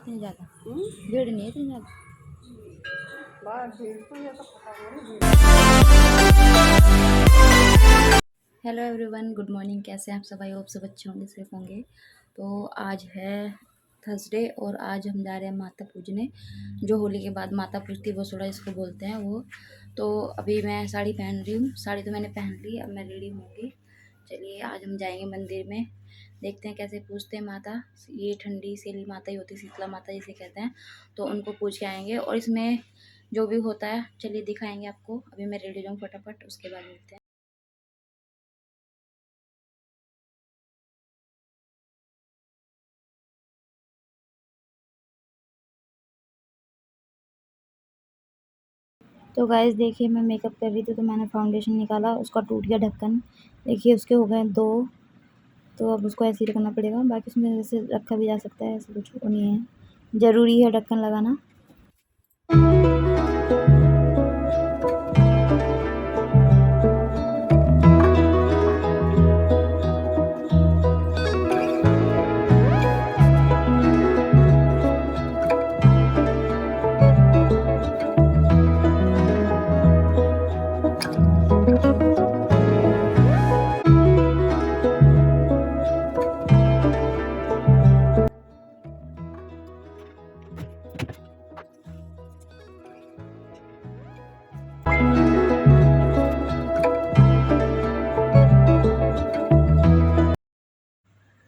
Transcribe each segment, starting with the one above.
इतनी ज़्यादा, भीड़ नहीं है इतनी ज़्यादा। Hello everyone, good morning. कैसे हैं आप सब? आई होप सब अच्छे होंगे, सेफ होंगे। तो आज है थर्सडे और आज हम जा रहे हैं माता पूजने। जो होली के बाद माता पूजती है वो सोड़ा इसको बोलते हैं वो। तो अभी मैं साड़ी पहन रही हूँ, साड़ी तो मैंने पहन ली, अब मैं रेडी होंगी। चलिए आज हम जाएंगे मंदिर में, देखते हैं कैसे पूजते हैं माता। ये ठंडी सेली माता ही होती है, शीतला माता जिसे कहते हैं। तो उनको पूज के आएंगे और इसमें जो भी होता है चलिए दिखाएंगे आपको। अभी मैं रेडी जाऊँ फटाफट, उसके बाद मिलते हैं। तो गाइस देखिए, मैं मेकअप कर रही थी तो मैंने फाउंडेशन निकाला, उसका टूट गया ढक्कन। देखिए उसके हो गए 2। तो अब उसको ऐसे ही रखना पड़ेगा, बाकी उसमें जैसे रखा भी जा सकता है, ऐसे कुछ वो नहीं है, ज़रूरी है ढक्कन लगाना।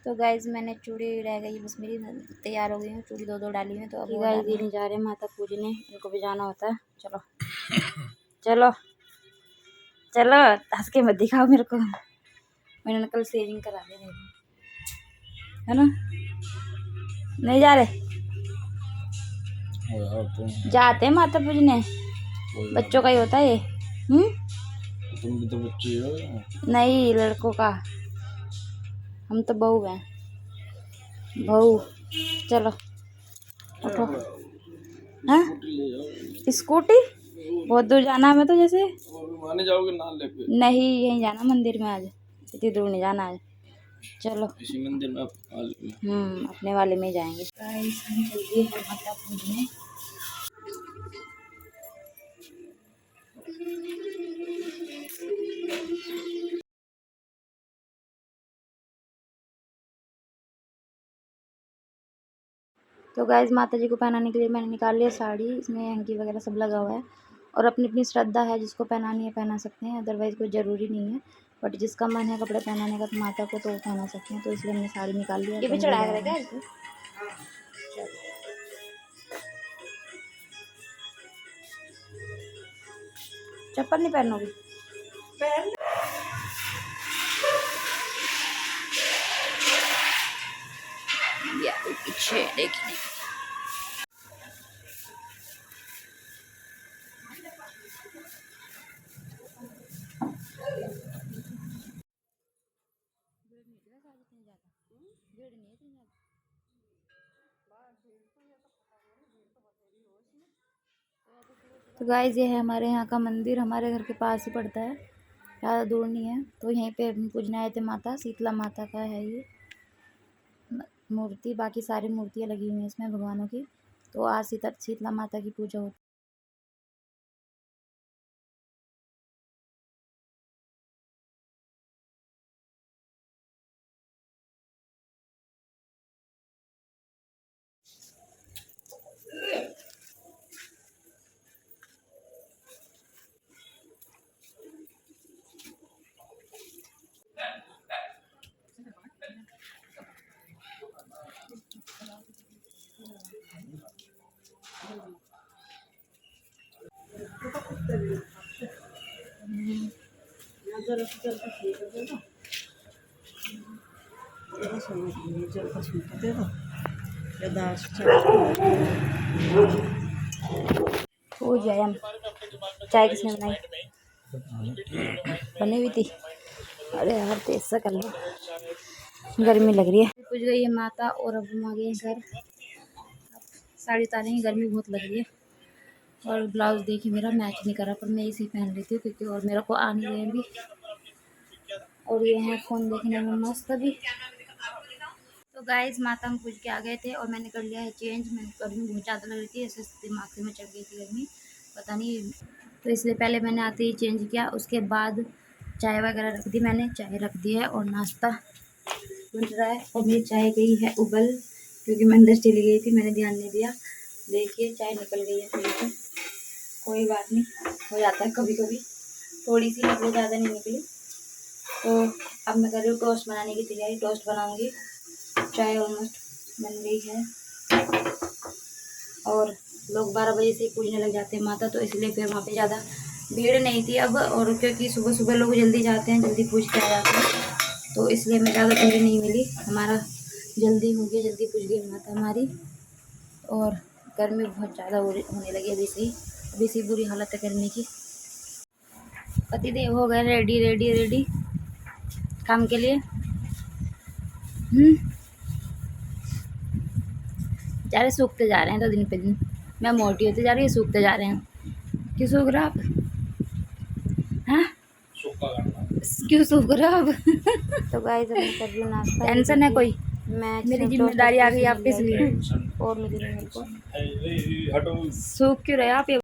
तो गाइज मैंने चूड़ी रह गई बस, मेरी तैयार हो गई है, चूड़ी 2 डाली है। तो अब गाइज ये नहीं जा रहे माता पूजने, इनको भी जाना होता है। चलो चलो चलो, हंस के मत दिखाओ मेरे को, मैंने कल सेविंग करा दी है ना। नहीं जा रहे, जाते हैं माता पूजने, बच्चों का ही होता है ये। तुम भी तो बच्चे हो। नहीं, लड़कों का, हम तो बहू हैं, बहू। चलो उठो। हाँ स्कूटी, बहुत दूर जाना है। मैं तो जैसे माने जाओगे ना लेके, नहीं यहीं जाना मंदिर में, आज इतनी दूर नहीं जाना आज। चलो इसी मंदिर में अपने वाले में जाएंगे। जल्दी है माता पूजने। तो गाइज माता जी को पहनाने के लिए मैंने निकाल लिया साड़ी, इसमें अंकी वगैरह सब लगा हुआ है। और अपनी अपनी श्रद्धा है, जिसको पहनानी है पहना सकते हैं, अदरवाइज़ कोई ज़रूरी नहीं है। बट जिसका मन है कपड़े पहनाने का तो माता को तो वो पहना सकते हैं। तो इसलिए हमने साड़ी निकाल लिया। ये भी चढ़ा रहेगा इसको। चप्पल नहीं पहनोगी? पीछे देखिए, तो गाइज ये है हमारे यहाँ का मंदिर, हमारे घर के पास ही पड़ता है, ज़्यादा दूर नहीं है। तो यहीं पे पूजने आए थे माता, शीतला माता का है ये मूर्ति। बाकी सारी मूर्तियाँ लगी हुई हैं इसमें भगवानों की। तो आज शीतला माता की पूजा होती है। हो जाए हम। चाय किसने बनाई? बनी हुई थी। अरे यार तेज सा कर लो, गर्मी लग रही है। पूज गई है माता और अब हम आ गए घर। साड़ी उतारेंगे, गर्मी बहुत लग रही है। और ब्लाउज देखिए मेरा मैच नहीं करा, पर मैं इसी पहन रही थी क्योंकि और मेरा को आ नहीं रहे अभी। और ये है फ़ोन देखने में मस्त अभी। तो तो गाइस माता हम पूज के आ गए थे और मैंने कर लिया है चेंज। मैंने गर्मी बहुत ज़्यादा लग रही थी, ऐसे दिमाग से में चढ़ गई थी गर्मी, पता नहीं, तो इसलिए पहले मैंने आते ही चेंज किया। उसके बाद चाय वगैरह रख दी, मैंने चाय रख दी है और नाश्ता बन रहा है। और मेरी चाय गई है उबल, क्योंकि मैं अंदर चली गई थी, मैंने ध्यान नहीं दिया। देखिए चाय निकल गई है थोड़ी सी, कोई बात नहीं, हो जाता है कभी कभी, थोड़ी सी निकली, ज़्यादा नहीं निकली। तो अब मैं कर रही हूँ टोस्ट बनाने की तैयारी, टोस्ट बनाऊँगी। चाय ऑलमोस्ट बन गई है और लोग 12 बजे से ही पूजने लग जाते हैं माता, तो इसलिए फिर वहाँ पे ज़्यादा भीड़ नहीं थी अब। और क्योंकि सुबह सुबह लोग जल्दी जाते हैं, जल्दी पूज के आ जाते हैं, तो इसलिए मैं ज़्यादा भीड़ नहीं मिली। हमारा जल्दी हो गया, जल्दी पूज गई माता हमारी। और गर्मी बहुत ज़्यादा होने लगी अभी से बुरी हालत है गर्मी की। पतिदेव हो गए रेडी रेडी रेडी काम के लिए। जा रहे सूखते जा रहे हैं तो दिन पे दिन, मैं मोटी होती जा रही है, सूखते जा रहे हैं। क्यों सूख रहा आप? हाँ क्यों सूख रहा आप? तो गाइस मैं कर रही हूँ नाश्ता। टेंशन है कोई? मैं मेरी जिम्मेदारी आ गई आपके लिए और मिली नहीं मेरे को। सूख क्यों रहे आप? ये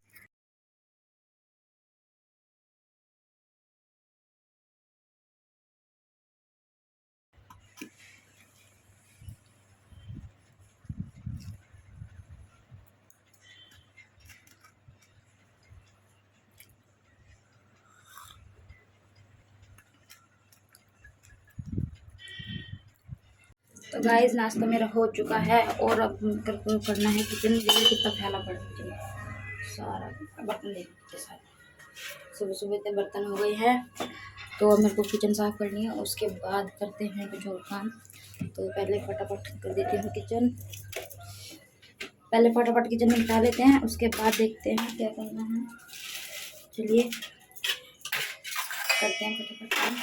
तो गाइस नाश्ता मेरा हो चुका है और अब करना है किचन। देखिए कितना फैला पड़ा किचन, सारा बर्तन देखिए सारे, सुबह सुबह इतने बर्तन हो गए हैं। तो अब मेरे को किचन साफ़ करनी है, उसके बाद करते हैं कुछ और काम। तो पहले फटाफट कर देती हूँ किचन, पहले फटाफट किचन में निपटा लेते हैं, उसके बाद देखते हैं क्या करना है। चलिए करते हैं फटाफट काम।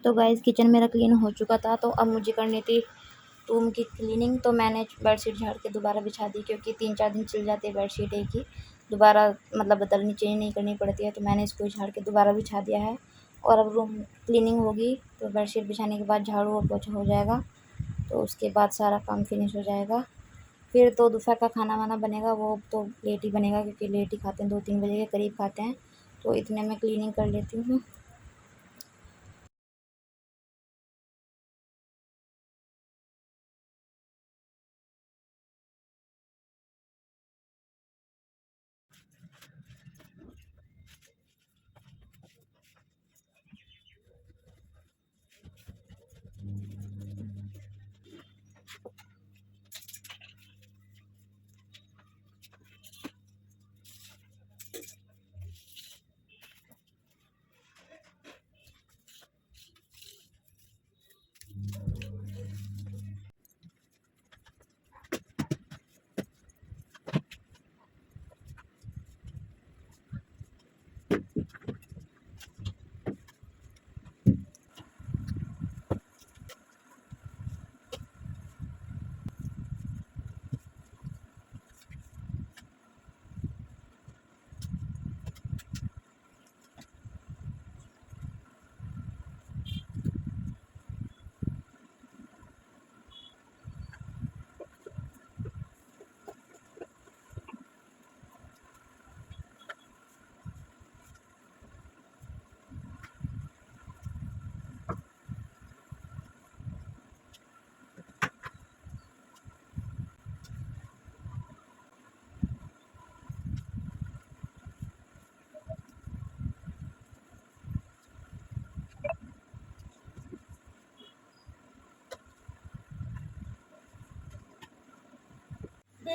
तो गाइस किचन मेरा क्लीन हो चुका था, तो अब मुझे करनी थी रूम की क्लीनिंग। तो मैंने बेडशीट झाड़ के दोबारा बिछा दी, क्योंकि 3-4 दिन चल जाती है बेडशीट एक ही, दोबारा मतलब बदलनी चेंज नहीं करनी पड़ती है। तो मैंने इसको झाड़ के दोबारा बिछा दिया है। और अब रूम क्लीनिंग होगी तो बेडशीट बिछाने के बाद झाड़ू और पोछा हो जाएगा, तो उसके बाद सारा काम फिनिश हो जाएगा। फिर तो दोपहर का खाना वाना बनेगा, वो तो लेट ही बनेगा, क्योंकि लेट ही खाते हैं, 2-3 बजे के करीब खाते हैं। तो इतने में क्लीनिंग कर लेती हूँ।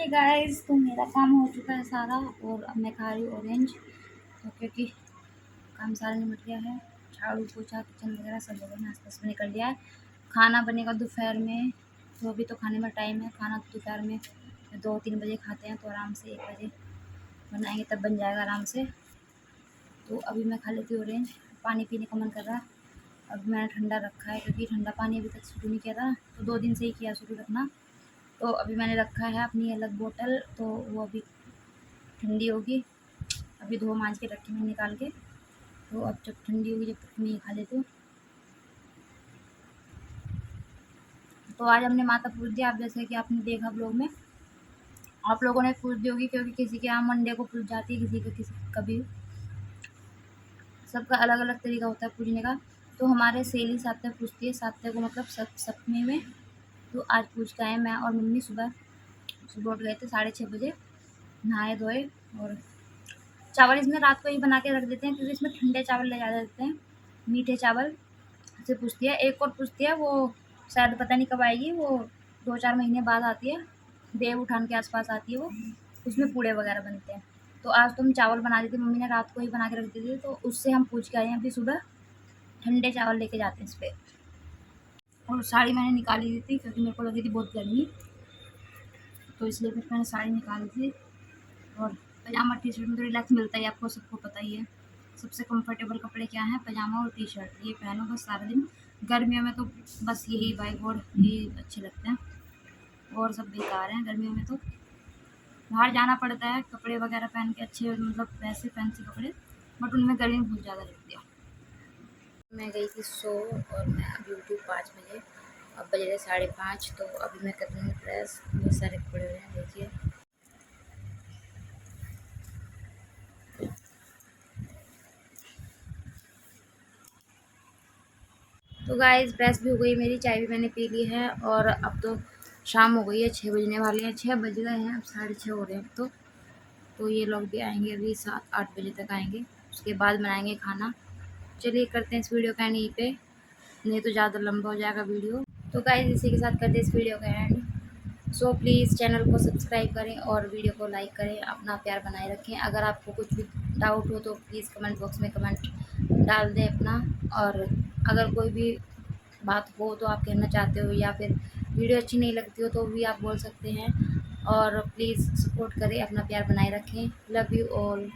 गाइस तो मेरा काम हो चुका है सारा, और अब मैं खा रही हूँ ऑरेंज। तो क्योंकि काम सारा निपट गया है, झाड़ू पोछा किचन वगैरह सब हो गया, नाश्ता वास्ता निकल गया है। खाना बनेगा दोपहर में, तो अभी तो खाने में टाइम है। खाना दोपहर में 2-3 बजे खाते हैं, तो आराम से 1 बजे बनाएंगे, तब बन जाएगा आराम से। तो अभी मैं खा लेती हूँ ऑरेंज। पानी पीने का मन कर रहा है, अब मैंने ठंडा रखा है, क्योंकि ठंडा पानी अभी तक शुरू नहीं किया था, तो 2 दिन से ही किया शुरू रखना। तो अभी मैंने रखा है अपनी अलग बोतल, तो वो अभी ठंडी होगी। अभी धो मांज के रखी मैंने निकाल के, तो अब जब ठंडी होगी जब तक मैं ये खा लेती हूँ। तो आज हमने माता पूज दिया, आप जैसे कि आपने देखा ब्लॉग में, आप लोगों ने पूज दी होगी, क्योंकि किसी के यहाँ मंडे को पूज जाती है, किसी का किसी कभी, सबका अलग अलग तरीका होता है पूजने का। तो हमारे सेली सातवें पूजती है, सातवें को मतलब सप्तमी में। तो आज पूज के आए मैं और मम्मी, सुबह सुबह उठ गए थे 6:30 बजे, नहाए धोए। और चावल इसमें रात को ही बना के रख देते हैं, क्योंकि इसमें ठंडे चावल ले जा देते हैं, मीठे चावल से पूछती है। एक और पूछती है, वो शायद पता नहीं कब आएगी, वो 2-4 महीने बाद आती है, देव उठान के आसपास आती है वो, उसमें पूड़े वगैरह बनते हैं। तो आज तो हम चावल बना दी थी, मम्मी ने रात को ही बना के रख दी थी, तो उससे हम पूछ के आए हैं। अभी सुबह ठंडे चावल लेके जाते हैं इस पर। और साड़ी मैंने निकाली दी थी, क्योंकि मेरे को लगी थी बहुत गर्मी, तो इसलिए फिर मैंने साड़ी निकाली थी। और पजामा टी शर्ट में तो रिलैक्स मिलता है, आपको सबको पता ही है। सबसे कंफर्टेबल कपड़े क्या हैं? पजामा और टी शर्ट, ये पहनो बस सारा दिन। गर्मियों में तो बस यही बाइक और ये अच्छे लगते हैं, और सब बेकार हैं गर्मियों में। तो बाहर जाना पड़ता है कपड़े वगैरह पहन के, अच्छे मतलब वैसे फैंसी कपड़े, बट उनमें गर्मी बहुत ज़्यादा लगती है। मैं गई थी सो, और मैं अभी उठी 5 बजे, अब बज रहे 5:30। तो अभी मैं कर रही हूँ प्रेस, बहुत सारे कपड़े हुए हैं, देखिए। तो गाइस प्रेस भी हो गई मेरी, चाय भी मैंने पी ली है, और अब तो शाम हो गई है, 6 बजने वाले हैं, 6 बज गए हैं, अब 6:30 हो रहे हैं अब तो ये लोग भी आएंगे अभी 7-8 बजे तक आएंगे, उसके बाद बनाएंगे खाना। चलिए करते हैं इस वीडियो का एंड यहीं पे, नहीं तो ज़्यादा लंबा हो जाएगा वीडियो। तो गाइस इसी के साथ करते हैं इस वीडियो का एंड। सो प्लीज़ चैनल को सब्सक्राइब करें और वीडियो को लाइक करें, अपना प्यार बनाए रखें। अगर आपको कुछ भी डाउट हो तो प्लीज़ कमेंट बॉक्स में कमेंट डाल दें अपना। और अगर कोई भी बात हो तो आप कहना चाहते हो, या फिर वीडियो अच्छी नहीं लगती हो तो भी आप बोल सकते हैं। और प्लीज़ सपोर्ट करें, अपना प्यार बनाए रखें। Love you all.